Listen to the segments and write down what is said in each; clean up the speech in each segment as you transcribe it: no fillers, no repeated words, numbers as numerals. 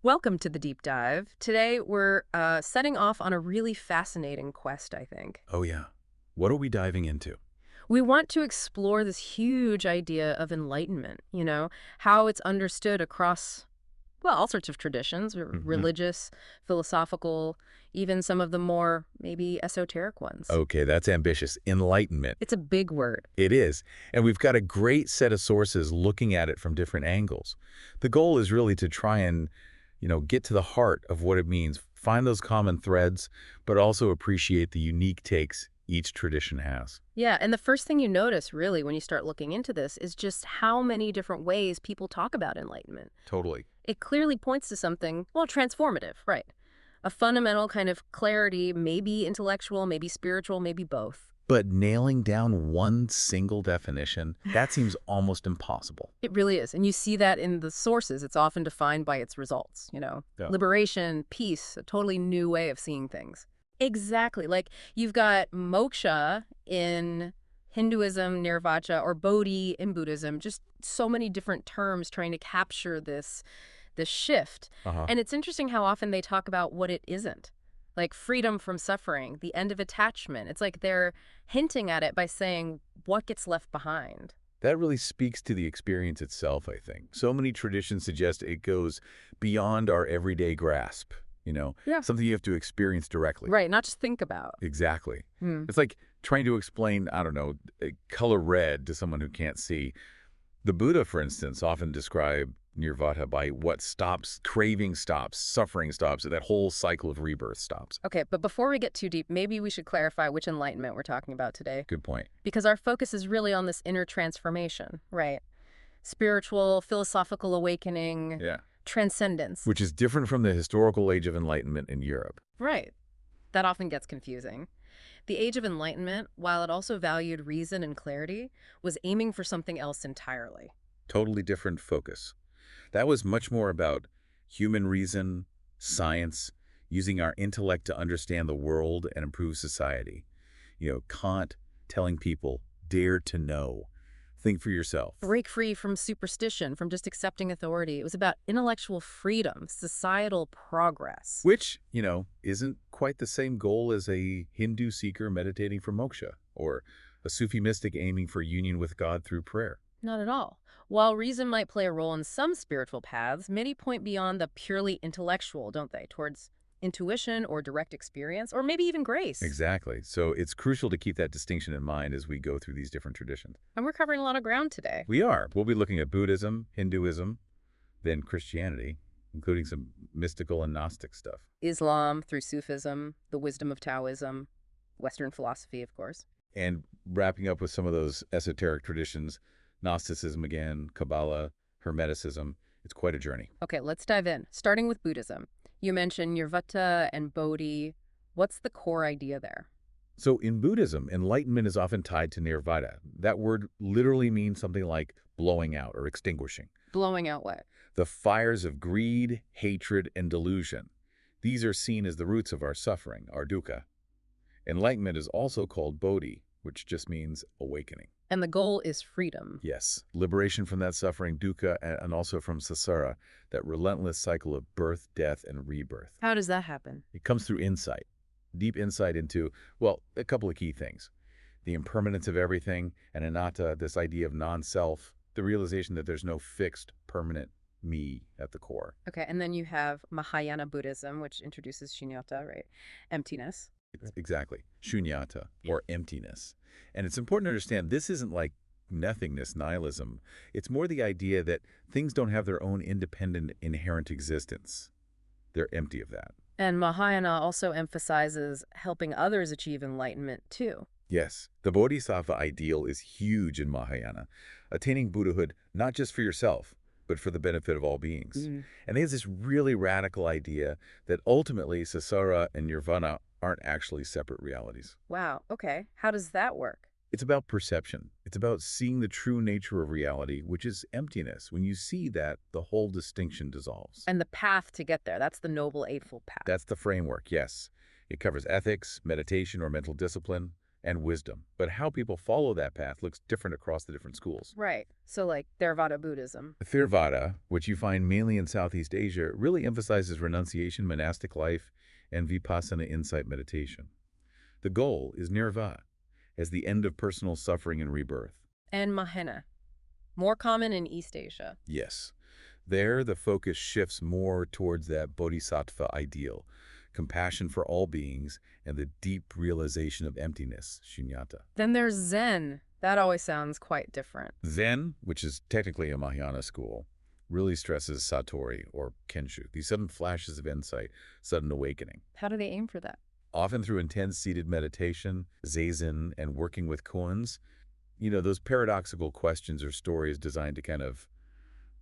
Welcome to the deep dive. Today we're setting off on a really fascinating quest, I think. Oh, yeah. What are we diving into? We want to explore this huge idea of enlightenment, how it's understood across, well, all sorts of traditions, hmm religious, philosophical, even some of the more maybe esoteric ones. Okay, that's ambitious. Enlightenment. It's a big word. It is. And we've got a great set of sources looking at it from different angles. The goal is really to try and, get to the heart of what it means, find those common threads, but also appreciate the unique takes each tradition has. Yeah, and the first thing you notice, really, when you start looking into this is just how many different ways people talk about enlightenment. Totally. It clearly points to something, well, transformative, right? A fundamental kind of clarity, maybe intellectual, maybe spiritual, maybe both. But nailing down one single definition, that seems almost impossible. It really is. And you see that in the sources. It's often defined by its results. Yeah. Liberation, peace, a totally new way of seeing things. Exactly. Like you've got moksha in Hinduism, nirvana, or bodhi in Buddhism, just so many different terms trying to capture this shift. Uh-huh. And it's interesting how often they talk about what it isn't. Like freedom from suffering, the end of attachment. It's like they're hinting at it by saying what gets left behind. That really speaks to the experience itself, I think. So many traditions suggest it goes beyond our everyday grasp, Yeah. something you have to experience directly. Right, not just think about. Exactly. Hmm. It's like trying to explain, I don't know, color red to someone who can't see. The Buddha, for instance, often described nirvana by what stops, craving stops, suffering stops, that whole cycle of rebirth stops. Okay, but before we get too deep, maybe we should clarify which enlightenment we're talking about today. Good point. Because our focus is really on this inner transformation, right? Spiritual, philosophical awakening, Yeah. transcendence. Which is different from the historical age of enlightenment in Europe. Right. That often gets confusing. The Age of Enlightenment, while it also valued reason and clarity, was aiming for something else entirely. Totally different focus. That was much more about human reason, science, using our intellect to understand the world and improve society. Kant telling people, dare to know, think for yourself. Break free from superstition, from just accepting authority. It was about intellectual freedom, societal progress. Which, isn't quite the same goal as a Hindu seeker meditating for moksha, or a Sufi mystic aiming for union with God through prayer. Not at all. While reason might play a role in some spiritual paths, many point beyond the purely intellectual, don't they, towards intuition or direct experience, or maybe even grace. Exactly. So it's crucial to keep that distinction in mind as we go through these different traditions. And we're covering a lot of ground today. We are. We'll be looking at Buddhism, Hinduism, then Christianity, including some mystical and Gnostic stuff. Islam through Sufism, the wisdom of Taoism, Western philosophy, of course. And wrapping up with some of those esoteric traditions, Gnosticism again, Kabbalah, Hermeticism. It's quite a journey. Okay, let's dive in. Starting with Buddhism. You mentioned nirvana and bodhi. What's the core idea there? So in Buddhism, enlightenment is often tied to nirvana. That word literally means something like blowing out or extinguishing. Blowing out what? The fires of greed, hatred, and delusion. These are seen as the roots of our suffering, our dukkha. Enlightenment is also called bodhi, which just means awakening. And the goal is freedom. Yes, liberation from that suffering, dukkha, and also from samsara, that relentless cycle of birth, death, and rebirth. How does that happen? It comes through insight, deep insight into, well, a couple of key things. The impermanence of everything, and anatta, this idea of non-self, the realization that there's no fixed, permanent me at the core. Okay, and then you have Mahayana Buddhism, which introduces shunyata, right? Emptiness. Exactly. Shunyata, or emptiness. And it's important to understand this isn't like nothingness, nihilism. It's more the idea that things don't have their own independent, inherent existence. They're empty of that. And Mahayana also emphasizes helping others achieve enlightenment, too. Yes, the bodhisattva ideal is huge in Mahayana, attaining Buddhahood not just for yourself, but for the benefit of all beings. And there's this really radical idea that ultimately samsara and nirvana aren't actually separate realities. Wow, okay. How does that work? It's about perception. It's about seeing the true nature of reality, which is emptiness. When you see that, the whole distinction dissolves. And the path to get there, that's the Noble Eightfold Path. That's the framework, yes. It covers ethics, meditation or mental discipline, and wisdom. But how people follow that path looks different across the different schools. Right. So like Theravada Buddhism. Theravada, which you find mainly in Southeast Asia, really emphasizes renunciation, monastic life, and vipassana insight meditation. The goal is nirvana, as the end of personal suffering and rebirth. And Mahayana, more common in East Asia. Yes. There, the focus shifts more towards that bodhisattva ideal, compassion for all beings, and the deep realization of emptiness, shunyata. Then there's Zen. That always sounds quite different. Zen, which is technically a Mahayana school, really stresses satori, or kenshu, these sudden flashes of insight, sudden awakening. How do they aim for that? Often through intense seated meditation, zazen, and working with koans. Those paradoxical questions or stories designed to kind of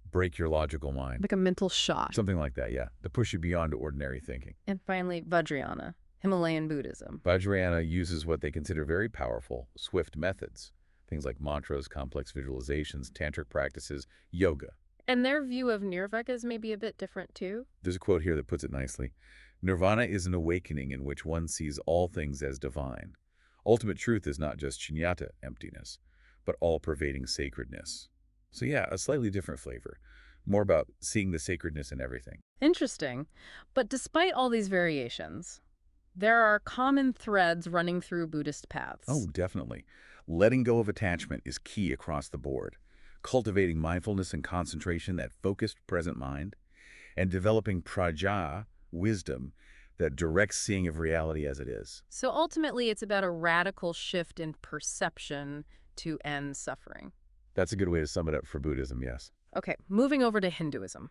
break your logical mind. Like a mental shot. Something like that, yeah, to push you beyond ordinary thinking. And finally, Vajrayana, Himalayan Buddhism. Vajrayana uses what they consider very powerful, swift methods. Things like mantras, complex visualizations, tantric practices, yoga. And their view of nirvana is maybe a bit different too? There's a quote here that puts it nicely. Nirvana is an awakening in which one sees all things as divine. Ultimate truth is not just shunyata, emptiness, but all-pervading sacredness. So yeah, a slightly different flavor. More about seeing the sacredness in everything. Interesting. But despite all these variations, there are common threads running through Buddhist paths. Oh, definitely. Letting go of attachment is key across the board. Cultivating mindfulness and concentration, that focused present mind, and developing prajna, wisdom, that direct seeing of reality as it is. So ultimately, it's about a radical shift in perception to end suffering. That's a good way to sum it up for Buddhism, yes. Okay, moving over to Hinduism.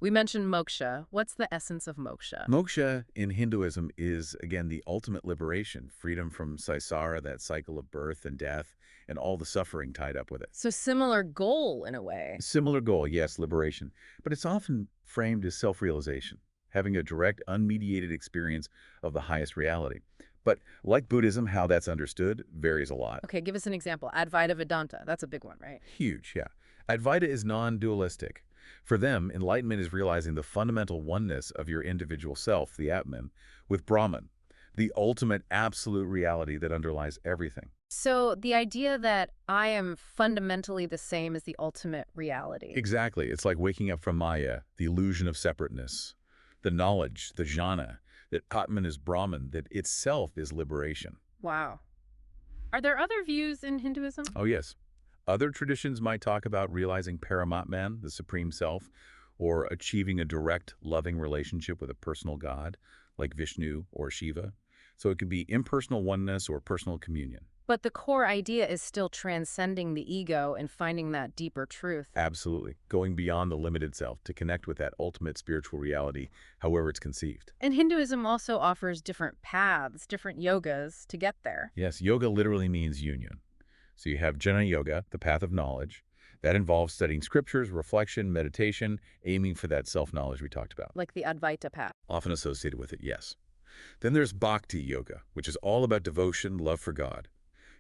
We mentioned moksha. What's the essence of moksha? Moksha in Hinduism is, again, the ultimate liberation, freedom from samsara, that cycle of birth and death, and all the suffering tied up with it. So similar goal in a way. Similar goal, yes, liberation. But it's often framed as self-realization, having a direct, unmediated experience of the highest reality. But like Buddhism, how that's understood varies a lot. Okay, give us an example. Advaita Vedanta. That's a big one, right? Huge, yeah. Advaita is non-dualistic. For them, enlightenment is realizing the fundamental oneness of your individual self, the Atman, with Brahman, the ultimate absolute reality that underlies everything. So the idea that I am fundamentally the same as the ultimate reality. Exactly. It's like waking up from Maya, the illusion of separateness, the knowledge, the jhana, that Atman is Brahman, that itself is liberation. Wow. Are there other views in Hinduism? Oh, yes. Other traditions might talk about realizing Paramatman, the Supreme Self, or achieving a direct, loving relationship with a personal God, like Vishnu or Shiva. So it can be impersonal oneness or personal communion. But the core idea is still transcending the ego and finding that deeper truth. Absolutely. Going beyond the limited self to connect with that ultimate spiritual reality, however it's conceived. And Hinduism also offers different paths, different yogas to get there. Yes, yoga literally means union. So you have Jnana Yoga, the path of knowledge. That involves studying scriptures, reflection, meditation, aiming for that self-knowledge we talked about. Like the Advaita path. Often associated with it, yes. Then there's Bhakti Yoga, which is all about devotion, love for God.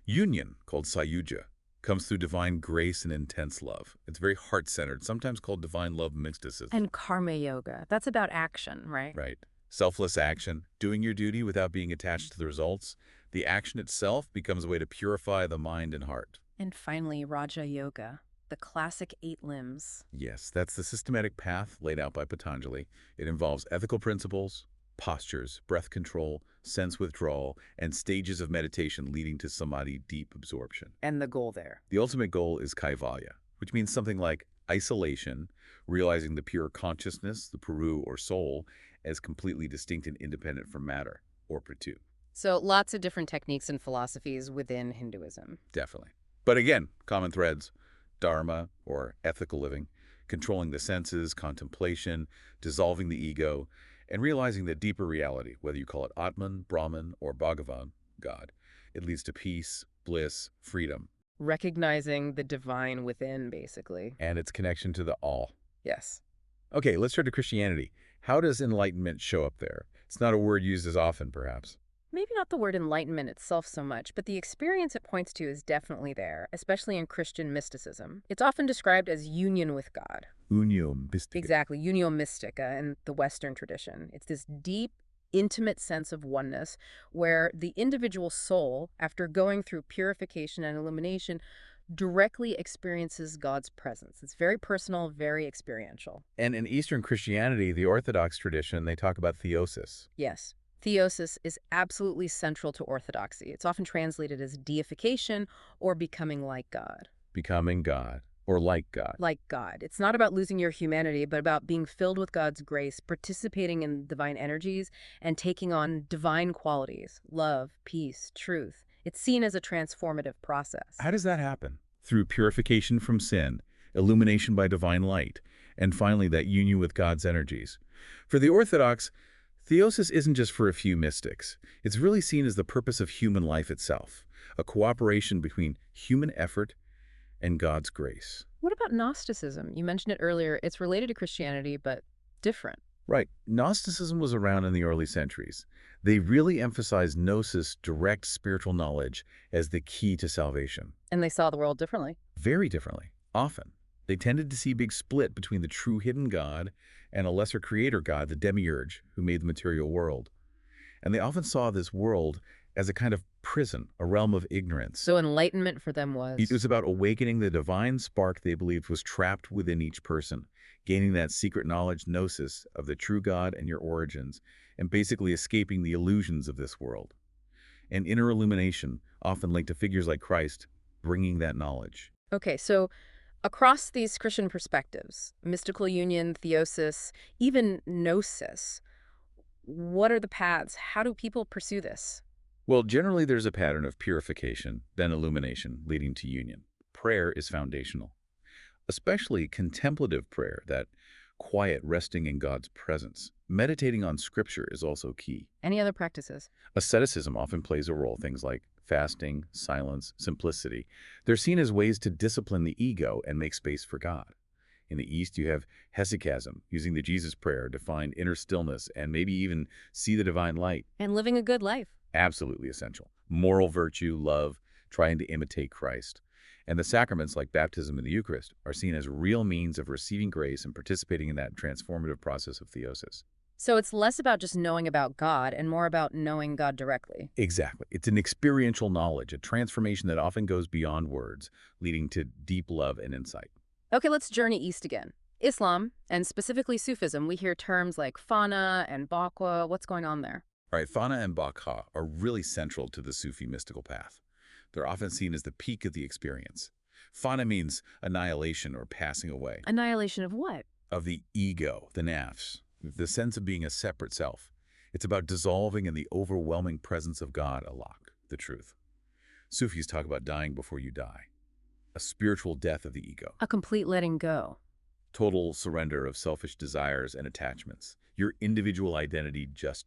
Union, called Sayuja, comes through divine grace and intense love. It's very heart-centered, sometimes called divine love mysticism. And Karma Yoga. That's about action, right? Right. Selfless action, doing your duty without being attached to the results. The action itself becomes a way to purify the mind and heart. And finally, Raja Yoga, the classic 8 limbs. Yes, that's the systematic path laid out by Patanjali. It involves ethical principles, postures, breath control, sense withdrawal, and stages of meditation leading to samadhi, deep absorption. And the goal there. The ultimate goal is kaivalya, which means something like isolation, realizing the pure consciousness, the puru or soul, as completely distinct and independent from matter, or prithu. So lots of different techniques and philosophies within Hinduism. Definitely. But again, common threads, dharma, or ethical living, controlling the senses, contemplation, dissolving the ego, and realizing the deeper reality, whether you call it Atman, Brahman, or Bhagavan, God. It leads to peace, bliss, freedom. Recognizing the divine within, basically. And its connection to the all. Yes. Okay, let's turn to Christianity. How does enlightenment show up there? It's not a word used as often, perhaps. Maybe not the word enlightenment itself so much, but the experience it points to is definitely there, especially in Christian mysticism. It's often described as union with God. Unio mystica. Exactly, unio mystica in the Western tradition. It's this deep intimate sense of oneness where the individual soul, after going through purification and illumination, directly experiences God's presence. It's very personal, very experiential. And in Eastern Christianity, the Orthodox tradition, they talk about theosis, Yes. Theosis is absolutely central to orthodoxy. It's often translated as deification or becoming like God. becoming God, or like God. Like God. It's not about losing your humanity, but about being filled with God's grace, participating in divine energies, and taking on divine qualities, love, peace, truth. It's seen as a transformative process. How does that happen? Through purification from sin, illumination by divine light, and finally that union with God's energies. For the Orthodox, theosis isn't just for a few mystics. It's really seen as the purpose of human life itself, a cooperation between human effort and God's grace. What about Gnosticism? You mentioned it earlier. It's related to Christianity, but different. Right. Gnosticism was around in the early centuries. They really emphasized gnosis, direct spiritual knowledge, as the key to salvation. And they saw the world differently. Very differently, often. They tended to see a big split between the true hidden God and a lesser creator God, the demiurge, who made the material world. And they often saw this world as a kind of prison, a realm of ignorance. So enlightenment for them was... It was about awakening the divine spark they believed was trapped within each person, gaining that secret knowledge, gnosis, of the true God and your origins, and basically escaping the illusions of this world. And inner illumination, often linked to figures like Christ, bringing that knowledge. Okay, so across these Christian perspectives, mystical union, theosis, even gnosis, what are the paths? How do people pursue this? Well, generally there's a pattern of purification, then illumination, leading to union. Prayer is foundational, especially contemplative prayer, that quiet resting in God's presence. Meditating on scripture is also key. Any other practices? Asceticism often plays a role, things like fasting, silence, simplicity. They're seen as ways to discipline the ego and make space for God. In the East, you have hesychasm, using the Jesus prayer to find inner stillness and maybe even see the divine light. And living a good life. Absolutely essential. Moral virtue, love, trying to imitate Christ. And the sacraments like baptism and the Eucharist are seen as real means of receiving grace and participating in that transformative process of theosis. So it's less about just knowing about God and more about knowing God directly. Exactly. It's an experiential knowledge, a transformation that often goes beyond words, leading to deep love and insight. Okay, let's journey east again. Islam, and specifically Sufism, we hear terms like fana and bakwa. What's going on there? All right, fana and bakha are really central to the Sufi mystical path. They're often seen as the peak of the experience. Fana means annihilation or passing away. Annihilation of what? Of the ego, the nafs, the sense of being a separate self. It's about dissolving in the overwhelming presence of God, Allah, the truth. Sufis talk about dying before you die, a spiritual death of the ego. A complete letting go. Total surrender of selfish desires and attachments. Your individual identity just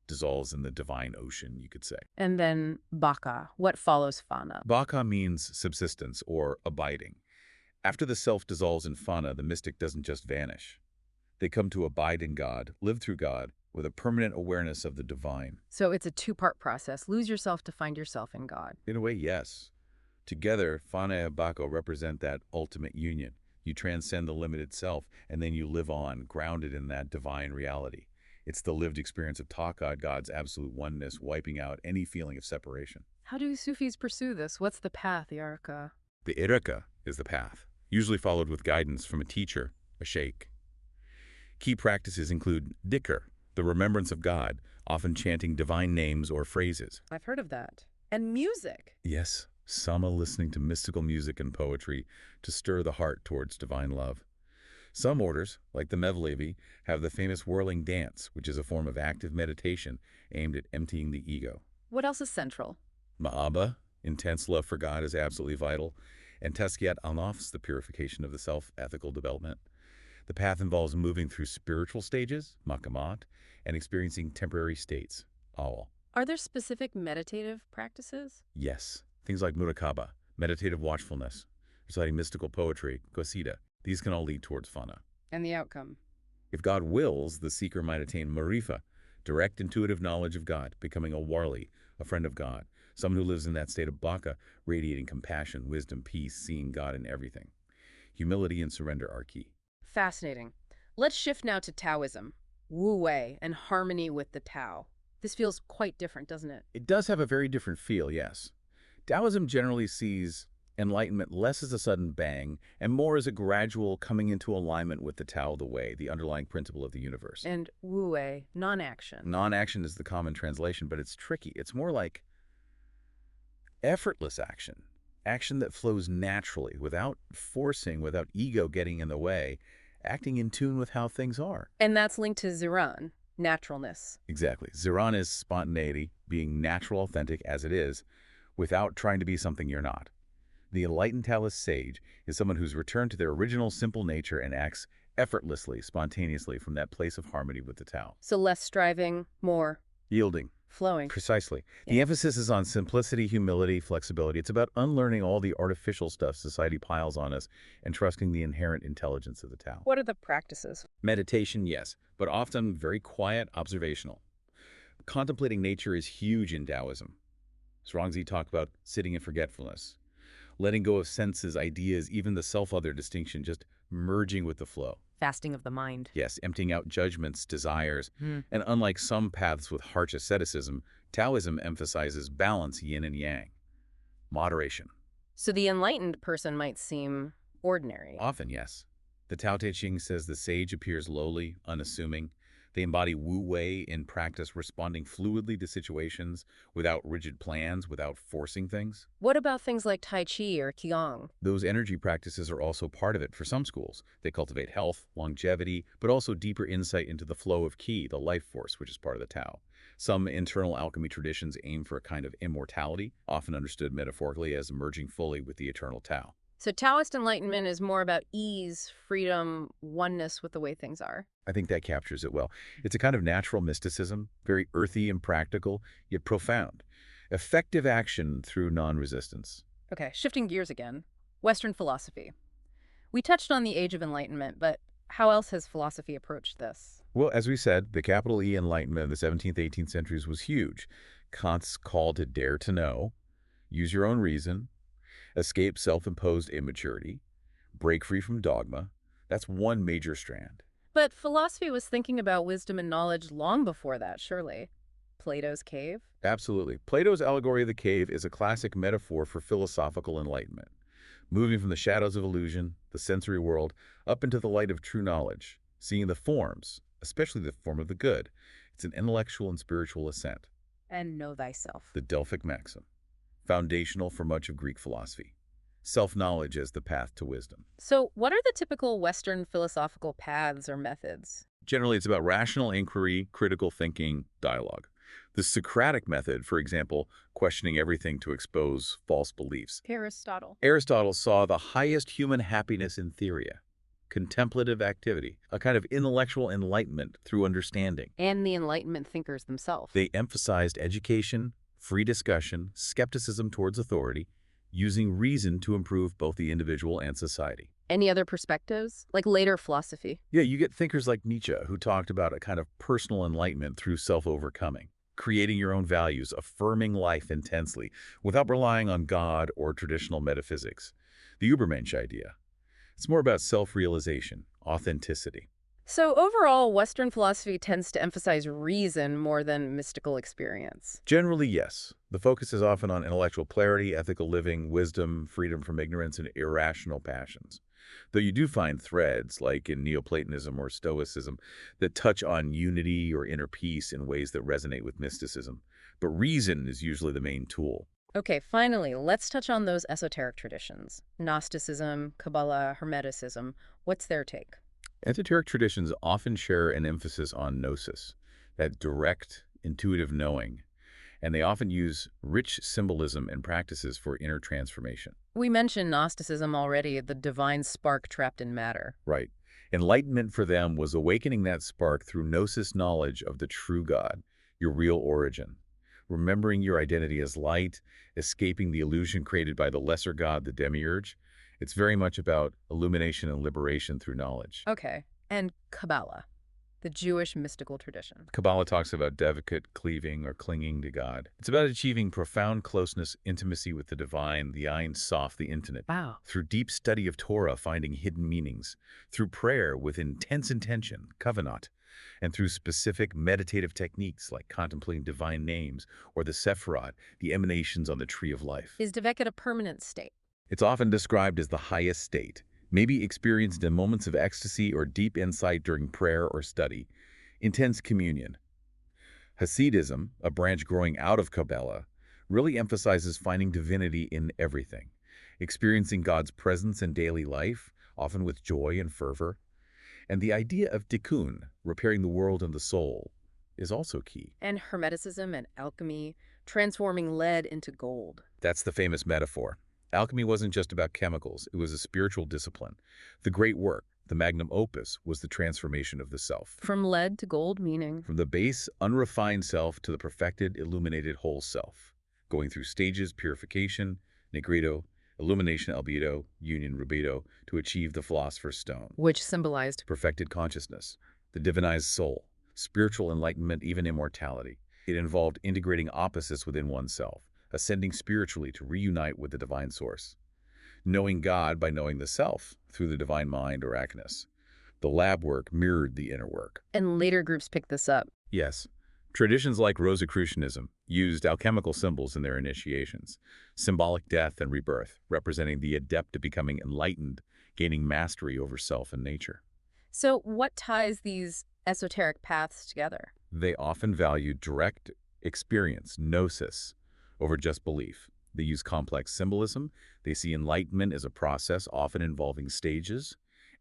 dissolves in the divine ocean, you could say. And then baka. What follows fana? Baka means subsistence or abiding. After the self dissolves in fana, the mystic doesn't just vanish. They come to abide in God, live through God, with a permanent awareness of the divine. So it's a two-part process. Lose yourself to find yourself in God. In a way, yes. Together, fana and baka represent that ultimate union. You transcend the limited self, and then you live on, grounded in that divine reality. It's the lived experience of taka, God's absolute oneness, wiping out any feeling of separation. How do Sufis pursue this? What's the path, the arka? The iraka is the path, usually followed with guidance from a teacher, a sheikh. Key practices include dhikr, the remembrance of God, often chanting divine names or phrases. I've heard of that. And music. Yes, sama, listening to mystical music and poetry to stir the heart towards divine love. Some orders, like the Mevlevi, have the famous whirling dance, which is a form of active meditation aimed at emptying the ego. What else is central? Ma'aba, intense love for God, is absolutely vital, and Tazkiyat al-Nafs, the purification of the self, ethical development. The path involves moving through spiritual stages, maqamat, and experiencing temporary states, awal. Are there specific meditative practices? Yes, things like muraqaba, meditative watchfulness, reciting mystical poetry, qasida. These can all lead towards fana. And the outcome? If God wills, the seeker might attain marifa, direct intuitive knowledge of God, becoming a wali, a friend of God, someone who lives in that state of baka, radiating compassion, wisdom, peace, seeing God in everything. Humility and surrender are key. Fascinating. Let's shift now to Taoism. Wu Wei and harmony with the Tao. This feels quite different, doesn't it? It does have a very different feel, yes. Taoism generally sees enlightenment less as a sudden bang and more as a gradual coming into alignment with the Tao of the Way, the underlying principle of the universe. And Wu Wei, non-action. Non-action is the common translation, but it's tricky. It's more like effortless action, action that flows naturally, without forcing, without ego getting in the way, acting in tune with how things are. And that's linked to Ziran, naturalness. Exactly. Ziran is spontaneity, being natural, authentic as it is, without trying to be something you're not. The enlightened Taoist sage is someone who's returned to their original simple nature and acts effortlessly, spontaneously from that place of harmony with the Tao. So less striving, more Yielding. flowing. Precisely. Yeah. The emphasis is on simplicity, humility, flexibility. It's about unlearning all the artificial stuff society piles on us and trusting the inherent intelligence of the Tao. What are the practices? Meditation, yes, but often very quiet, observational. Contemplating nature is huge in Taoism. Zhuangzi talked about sitting in forgetfulness, letting go of senses, ideas, even the self-other distinction, just merging with the flow. Fasting of the mind. Yes, emptying out judgments, desires, and unlike some paths with harsh asceticism, Taoism emphasizes balance, yin and yang, moderation. So the enlightened person might seem ordinary. Often, yes. The Tao Te Ching says the sage appears lowly, unassuming. They embody Wu Wei in practice, responding fluidly to situations without rigid plans, without forcing things. What about things like Tai Chi or Qigong? Those energy practices are also part of it for some schools. They cultivate health, longevity, but also deeper insight into the flow of Qi, the life force, which is part of the Tao. Some internal alchemy traditions aim for a kind of immortality, often understood metaphorically as merging fully with the eternal Tao. So Taoist enlightenment is more about ease, freedom, oneness with the way things are. I think that captures it well. It's a kind of natural mysticism, very earthy and practical, yet profound. Effective action through non-resistance. Okay, shifting gears again. Western philosophy. We touched on the Age of Enlightenment, but how else has philosophy approached this? Well, as we said, the capital E Enlightenment of the 17th, 18th centuries was huge. Kant's call to dare to know, use your own reason, escape self-imposed immaturity, break free from dogma. That's one major strand. But philosophy was thinking about wisdom and knowledge long before that, surely. Plato's cave? Absolutely. Plato's allegory of the cave is a classic metaphor for philosophical enlightenment, moving from the shadows of illusion, the sensory world, up into the light of true knowledge, seeing the forms, especially the form of the good. It's an intellectual and spiritual ascent. And know thyself. The Delphic maxim, foundational for much of Greek philosophy. Self-knowledge as the path to wisdom. So what are the typical Western philosophical paths or methods? Generally, it's about rational inquiry, critical thinking, dialogue. The Socratic method, for example, questioning everything to expose false beliefs. Aristotle. Aristotle saw the highest human happiness in theoria, contemplative activity, a kind of intellectual enlightenment through understanding. And the Enlightenment thinkers themselves. They emphasized education, free discussion, skepticism towards authority, using reason to improve both the individual and society. Any other perspectives? Like later philosophy? Yeah, you get thinkers like Nietzsche, who talked about a kind of personal enlightenment through self-overcoming, creating your own values, affirming life intensely, without relying on God or traditional metaphysics. The Übermensch idea. It's more about self-realization, authenticity. So overall, Western philosophy tends to emphasize reason more than mystical experience. Generally, yes. The focus is often on intellectual clarity, ethical living, wisdom, freedom from ignorance, and irrational passions. Though you do find threads, like in Neoplatonism or Stoicism, that touch on unity or inner peace in ways that resonate with mysticism. But reason is usually the main tool. Okay, finally, let's touch on those esoteric traditions. Gnosticism, Kabbalah, Hermeticism. What's their take? Esoteric traditions often share an emphasis on gnosis, that direct, intuitive knowing, and they often use rich symbolism and practices for inner transformation. We mentioned Gnosticism already, the divine spark trapped in matter. Right. Enlightenment for them was awakening that spark through gnosis knowledge of the true God, your real origin, remembering your identity as light, escaping the illusion created by the lesser God, the demiurge. It's very much about illumination and liberation through knowledge. Okay, and Kabbalah, the Jewish mystical tradition. Kabbalah talks about devacate, cleaving, or clinging to God. It's about achieving profound closeness, intimacy with the divine, the Ein Sof, the infinite. Wow. Through deep study of Torah, finding hidden meanings. Through prayer with intense intention, kavanah. And through specific meditative techniques like contemplating divine names or the Sephirot, the emanations on the tree of life. Is Deveket a permanent state? It's often described as the highest state, maybe experienced in moments of ecstasy or deep insight during prayer or study. Intense communion. Hasidism, a branch growing out of Kabbalah, really emphasizes finding divinity in everything, experiencing God's presence in daily life, often with joy and fervor. And the idea of tikkun, repairing the world and the soul, is also key. And Hermeticism and alchemy, transforming lead into gold. That's the famous metaphor. Alchemy wasn't just about chemicals, it was a spiritual discipline. The great work, the magnum opus, was the transformation of the self. From lead to gold, meaning? From the base, unrefined self to the perfected, illuminated whole self, going through stages, purification, nigredo, illumination albedo, union rubedo, to achieve the philosopher's stone. Which symbolized Perfected consciousness, the divinized soul, spiritual enlightenment, even immortality. It involved integrating opposites within oneself, ascending spiritually to reunite with the divine source. Knowing God by knowing the self through the divine mind or akiness. The lab work mirrored the inner work. And later groups picked this up. Yes. Traditions like Rosicrucianism used alchemical symbols in their initiations, symbolic death and rebirth, representing the adept to becoming enlightened, gaining mastery over self and nature. So what ties these esoteric paths together? They often value direct experience, gnosis, over just belief. They use complex symbolism. They see enlightenment as a process, often involving stages.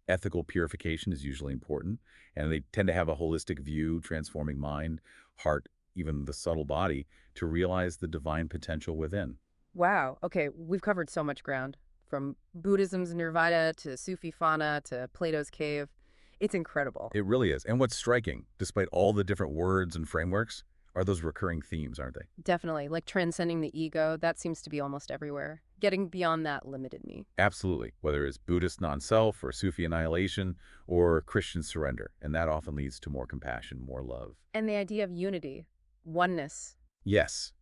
Ethical purification is usually important, and they tend to have a holistic view, transforming mind, heart, even the subtle body, to realize the divine potential within. Wow. Okay, we've covered so much ground. From Buddhism's Nirvana to Sufi fauna to Plato's cave. It's incredible. It really is. And what's striking, despite all the different words and frameworks, are those recurring themes, aren't they? Definitely. Like transcending the ego, that seems to be almost everywhere. Getting beyond that limited me. Absolutely. Whether it's Buddhist non-self or Sufi annihilation or Christian surrender. And that often leads to more compassion, more love. And the idea of unity, oneness. Yes.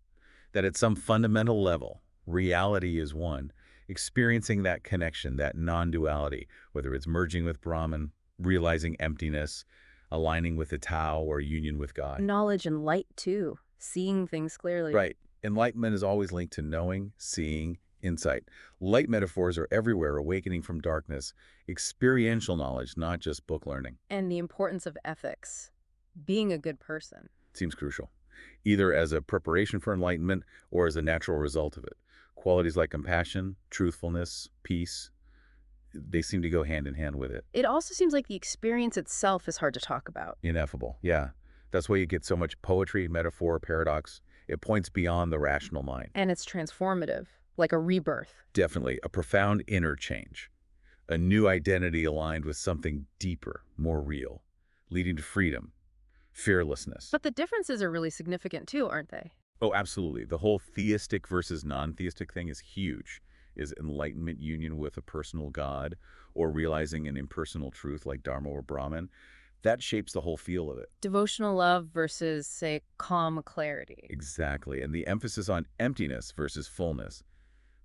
That at some fundamental level, reality is one. Experiencing that connection, that non-duality, whether it's merging with Brahman, realizing emptiness, aligning with the Tao or union with God. Knowledge and light, too. Seeing things clearly. Right. Enlightenment is always linked to knowing, seeing, insight. Light metaphors are everywhere, awakening from darkness. Experiential knowledge, not just book learning. And the importance of ethics. Being a good person. Seems crucial, either as a preparation for enlightenment or as a natural result of it. Qualities like compassion, truthfulness, peace, they seem to go hand in hand with it. It also seems like the experience itself is hard to talk about. Ineffable, yeah. That's why you get so much poetry, metaphor, paradox. It points beyond the rational mind. And it's transformative, like a rebirth. Definitely, a profound inner change. A new identity aligned with something deeper, more real, leading to freedom, fearlessness. But the differences are really significant too, aren't they? Oh, absolutely. The whole theistic versus non-theistic thing is huge. Is enlightenment union with a personal God or realizing an impersonal truth like Dharma or Brahman? That shapes the whole feel of it. Devotional love versus, say, calm clarity. Exactly. And the emphasis on emptiness versus fullness.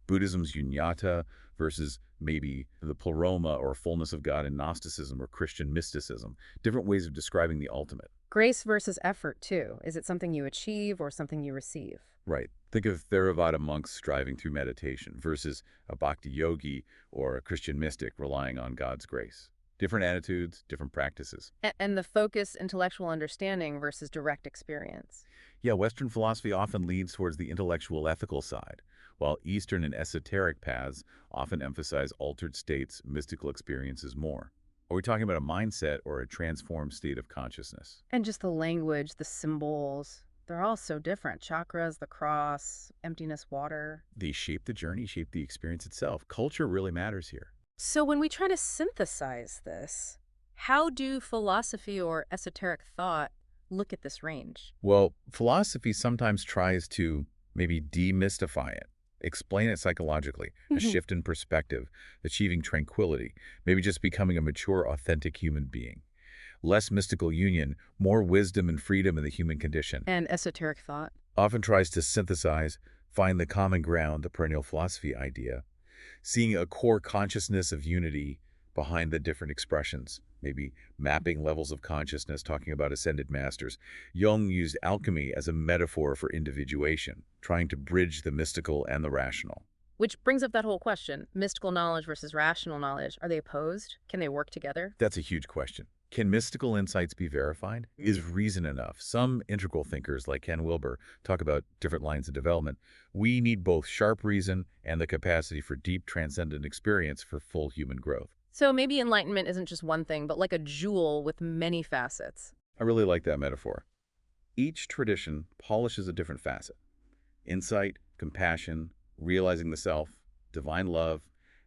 Buddhism's Shunyata versus maybe the pleroma or fullness of God in Gnosticism or Christian mysticism. Different ways of describing the ultimate. Grace versus effort, too. Is it something you achieve or something you receive? Right. Think of Theravada monks striving through meditation versus a bhakti yogi or a Christian mystic relying on God's grace. Different attitudes, different practices. And the focused intellectual understanding versus direct experience. Yeah, Western philosophy often leans towards the intellectual ethical side, while Eastern and esoteric paths often emphasize altered states, mystical experiences more. Are we talking about a mindset or a transformed state of consciousness? And just the language, the symbols, they're all so different. Chakras, the cross, emptiness, water. They shape the journey, shape the experience itself. Culture really matters here. So when we try to synthesize this, how do philosophy or esoteric thought look at this range? Well, philosophy sometimes tries to maybe demystify it, explain it psychologically, a shift in perspective, achieving tranquility, maybe just becoming a mature, authentic human being. Less mystical union, more wisdom and freedom in the human condition. And esoteric thought? Often tries to synthesize, find the common ground, the perennial philosophy idea, seeing a core consciousness of unity behind the different expressions, maybe mapping levels of consciousness, talking about ascended masters. Jung used alchemy as a metaphor for individuation, trying to bridge the mystical and the rational. Which brings up that whole question, mystical knowledge versus rational knowledge. Are they opposed? Can they work together? That's a huge question. Can mystical insights be verified? Is reason enough? Some integral thinkers like Ken Wilber talk about different lines of development. We need both sharp reason and the capacity for deep transcendent experience for full human growth. So maybe enlightenment isn't just one thing, but like a jewel with many facets. I really like that metaphor. Each tradition polishes a different facet. Insight, compassion, realizing the self, divine love,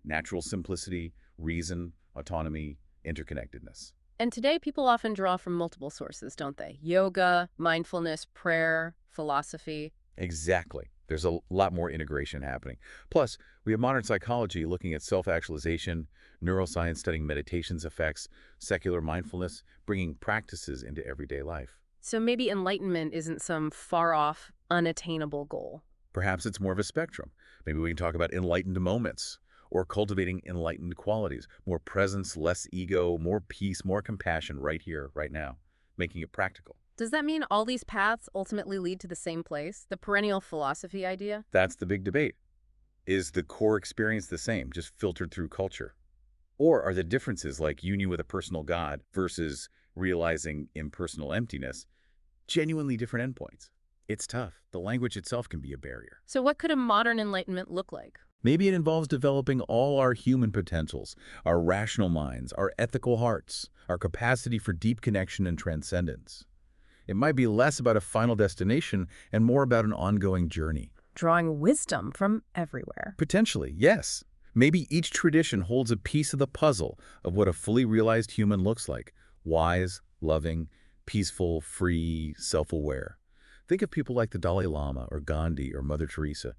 natural simplicity, reason, autonomy, interconnectedness. And today people often draw from multiple sources, don't they? Yoga, mindfulness, prayer, philosophy. Exactly. There's a lot more integration happening. Plus, we have modern psychology looking at self-actualization, neuroscience studying meditation's effects, secular mindfulness, bringing practices into everyday life. So maybe enlightenment isn't some far-off, unattainable goal. Perhaps it's more of a spectrum. Maybe we can talk about enlightened moments or cultivating enlightened qualities, more presence, less ego, more peace, more compassion right here, right now, making it practical. Does that mean all these paths ultimately lead to the same place? The perennial philosophy idea? That's the big debate. Is the core experience the same, just filtered through culture? Or are the differences like union with a personal God versus realizing impersonal emptiness genuinely different endpoints? It's tough. The language itself can be a barrier. So what could a modern enlightenment look like? Maybe it involves developing all our human potentials, our rational minds, our ethical hearts, our capacity for deep connection and transcendence. It might be less about a final destination and more about an ongoing journey. Drawing wisdom from everywhere. Potentially, yes. Maybe each tradition holds a piece of the puzzle of what a fully realized human looks like. Wise, loving, peaceful, free, self-aware. Think of people like the Dalai Lama or Gandhi or Mother Teresa.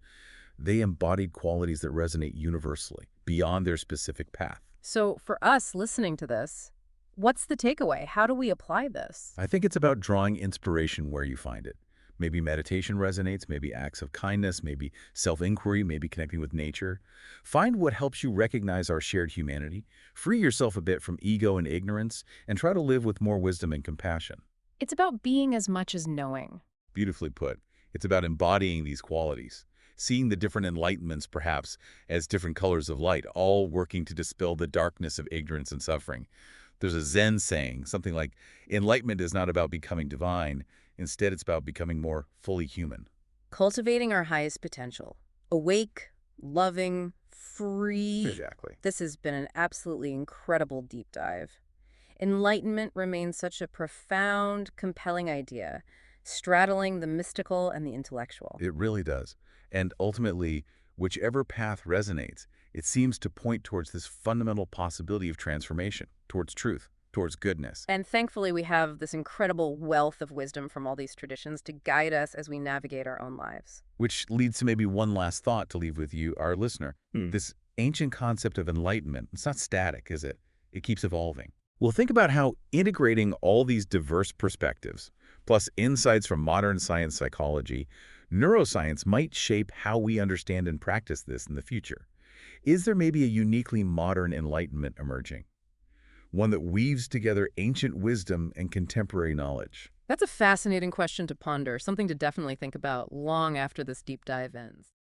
They embodied qualities that resonate universally, beyond their specific path. So for us listening to this, what's the takeaway? How do we apply this? I think it's about drawing inspiration where you find it. Maybe meditation resonates, maybe acts of kindness, maybe self-inquiry, maybe connecting with nature. Find what helps you recognize our shared humanity, free yourself a bit from ego and ignorance, and try to live with more wisdom and compassion. It's about being as much as knowing. Beautifully put. It's about embodying these qualities, seeing the different enlightenments perhaps as different colors of light, all working to dispel the darkness of ignorance and suffering. There's a Zen saying, something like, enlightenment is not about becoming divine, instead it's about becoming more fully human. Cultivating our highest potential. Awake, loving, free. Exactly. This has been an absolutely incredible deep dive. Enlightenment remains such a profound, compelling idea, straddling the mystical and the intellectual. It really does. And ultimately, whichever path resonates, it seems to point towards this fundamental possibility of transformation, towards truth, towards goodness. And thankfully, we have this incredible wealth of wisdom from all these traditions to guide us as we navigate our own lives. Which leads to maybe one last thought to leave with you, our listener. This ancient concept of enlightenment, it's not static, is it? It keeps evolving. Well, think about how integrating all these diverse perspectives, plus insights from modern science psychology, neuroscience might shape how we understand and practice this in the future. Is there maybe a uniquely modern enlightenment emerging? One that weaves together ancient wisdom and contemporary knowledge? That's a fascinating question to ponder, something to definitely think about long after this deep dive ends.